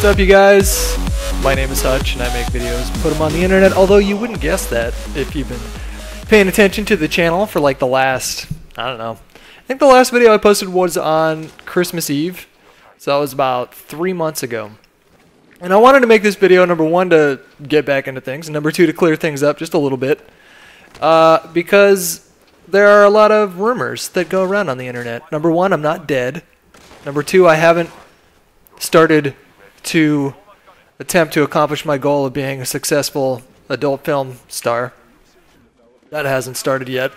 What's up, you guys? My name is Hutch, and I make videos, put them on the internet, although you wouldn't guess that if you've been paying attention to the channel for like the last, I don't know. I think the last video I posted was on Christmas Eve, so that was about 3 months ago. And I wanted to make this video, number one, to get back into things, and number two, to clear things up just a little bit, because there are a lot of rumors that go around on the internet. Number one, I'm not dead. Number two, I haven't started to attempt to accomplish my goal of being a successful adult film star. That hasn't started yet.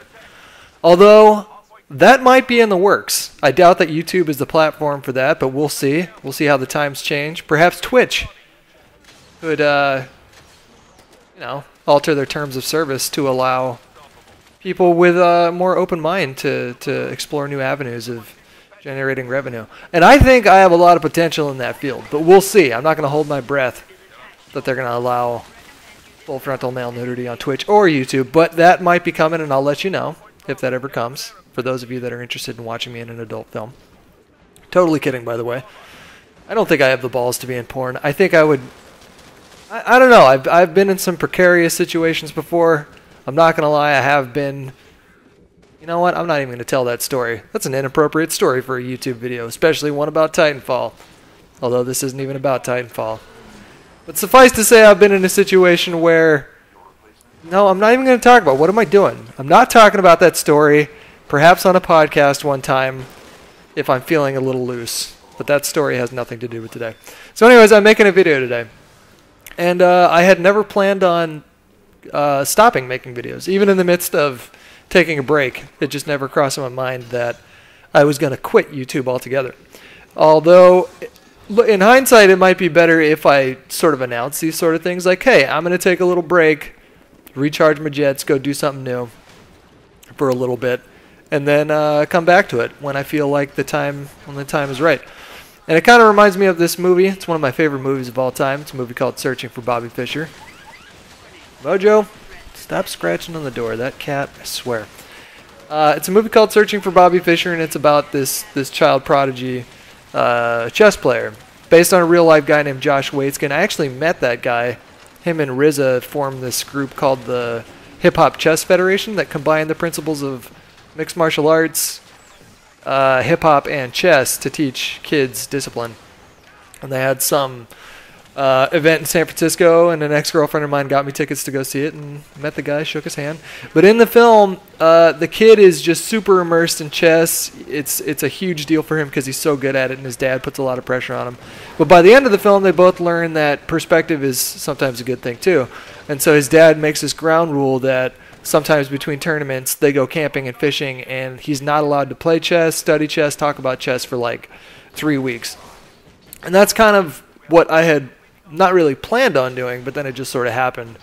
Although, that might be in the works. I doubt that YouTube is the platform for that, but we'll see. We'll see how the times change. Perhaps Twitch could, alter their terms of service to allow people with a more open mind to explore new avenues of generating revenue. And I think I have a lot of potential in that field, but we'll see. I'm not going to hold my breath that they're going to allow full frontal male nudity on Twitch or YouTube, but that might be coming, and I'll let you know if that ever comes, for those of you that are interested in watching me in an adult film. Totally kidding, by the way. I don't think I have the balls to be in porn. I think I would... I don't know. I've been in some precarious situations before. I'm not going to lie, I have been... You know what? I'm not even going to tell that story. That's an inappropriate story for a YouTube video, especially one about Titanfall. Although this isn't even about Titanfall. But suffice to say, I've been in a situation where... No, I'm not even going to talk about. What am I doing? I'm not talking about that story. Perhaps on a podcast one time, if I'm feeling a little loose. But that story has nothing to do with today. So anyways, I'm making a video today. And I had never planned on stopping making videos, even in the midst of taking a break. It just never crossed my mind that I was going to quit YouTube altogether. Although, in hindsight, it might be better if I sort of announce these sort of things, like, hey, I'm going to take a little break, recharge my jets, go do something new for a little bit, and then come back to it when I feel like the time is right. And it kind of reminds me of this movie. It's one of my favorite movies of all time. It's a movie called Searching for Bobby Fischer. Mojo, stop scratching on the door. That cat, I swear. It's a movie called Searching for Bobby Fischer, and it's about this child prodigy chess player, based on a real-life guy named Josh Waitzkin. I actually met that guy. Him and RZA formed this group called the Hip Hop Chess Federation that combined the principles of mixed martial arts, hip-hop, and chess to teach kids discipline. And they had some event in San Francisco, and an ex-girlfriend of mine got me tickets to go see it, and met the guy, shook his hand. But in the film, the kid is just super immersed in chess. It's a huge deal for him because he's so good at it, and his dad puts a lot of pressure on him. But by the end of the film, they both learn that perspective is sometimes a good thing too. And so his dad makes this ground rule that sometimes between tournaments, they go camping and fishing, and he's not allowed to play chess, study chess, talk about chess for like 3 weeks. And that's kind of what I had not really planned on doing, but then it just sort of happened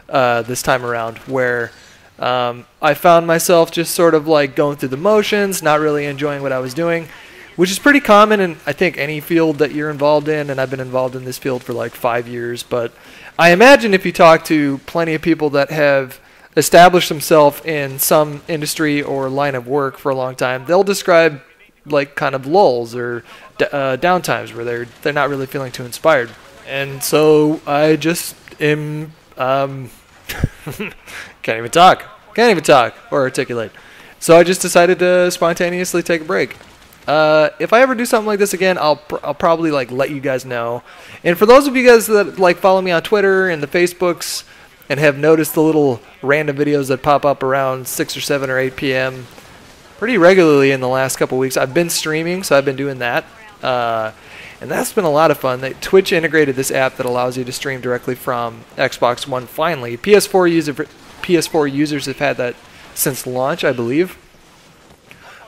this time around, where I found myself just sort of like going through the motions, not really enjoying what I was doing, which is pretty common in, I think, any field that you're involved in, and I've been involved in this field for like 5 years. But I imagine if you talk to plenty of people that have established themselves in some industry or line of work for a long time, they'll describe like kind of lulls or downtimes where they're not really feeling too inspired. And so I just am, can't even talk or articulate. So I just decided to spontaneously take a break. If I ever do something like this again, I'll probably like let you guys know. And for those of you guys that like follow me on Twitter and the Facebooks and have noticed the little random videos that pop up around 6 or 7 or 8 p.m. pretty regularly in the last couple weeks, I've been streaming, so I've been doing that. And that's been a lot of fun. Twitch integrated this app that allows you to stream directly from Xbox One finally. PS4 users have had that since launch, I believe.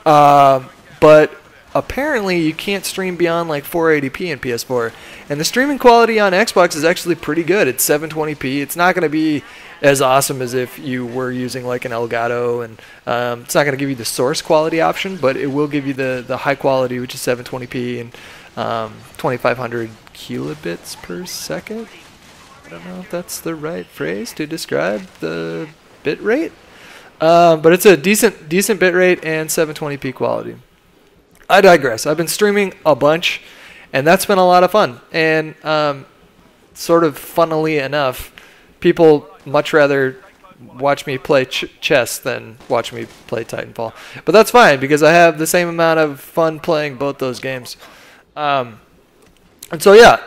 But apparently you can't stream beyond like 480p in PS4. And the streaming quality on Xbox is actually pretty good. It's 720p. It's not going to be as awesome as if you were using like an Elgato, and it's not going to give you the source quality option, but it will give you the high quality, which is 720p and 2500 kilobits per second. I don't know if that's the right phrase to describe the bit rate, but it's a decent bit rate and 720p quality. I digress. I've been streaming a bunch, and that's been a lot of fun. And sort of funnily enough, people much rather watch me play chess than watch me play Titanfall. But that's fine, because I have the same amount of fun playing both those games. And so yeah,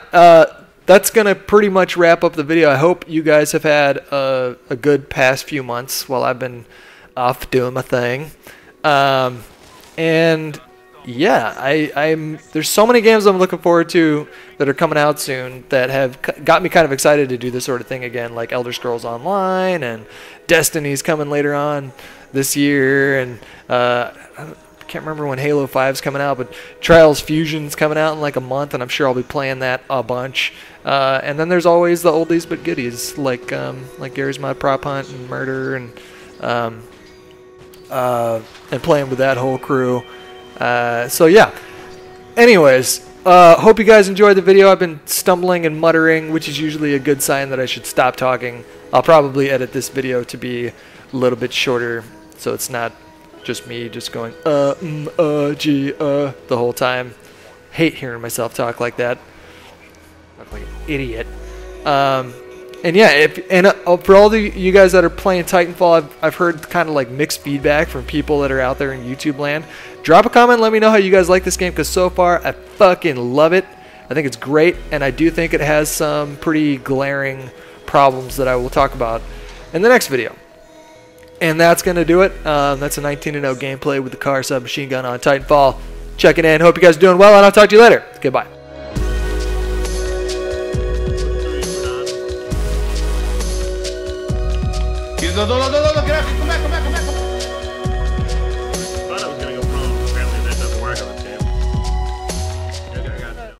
that's going to pretty much wrap up the video. I hope you guys have had a good past few months while I've been off doing my thing. And yeah, there's so many games I'm looking forward to that are coming out soon that have got me kind of excited to do this sort of thing again, like Elder Scrolls Online, and Destiny's coming later on this year, and I can't remember when Halo 5's coming out, but Trials Fusion's coming out in like a month, and I'm sure I'll be playing that a bunch. And then there's always the oldies but goodies, like Gary's Mod Prop Hunt and Murder, and playing with that whole crew. So yeah, anyways, hope you guys enjoyed the video. I've been stumbling and muttering, which is usually a good sign that I should stop talking. I'll probably edit this video to be a little bit shorter, so it's not just me just going the whole time. Hate hearing myself talk like that. Look like an idiot. And yeah, for all you guys that are playing Titanfall, I've heard kind of like mixed feedback from people that are out there in YouTube land. Drop a comment, let me know how you guys like this game, because so far I fucking love it. I think it's great, and I do think it has some pretty glaring problems that I will talk about in the next video. And that's going to do it. That's a 19-0 gameplay with the c.a.r submachine gun on Titanfall. Checking in. Hope you guys are doing well, and I'll talk to you later. Goodbye. No, gracias, come back.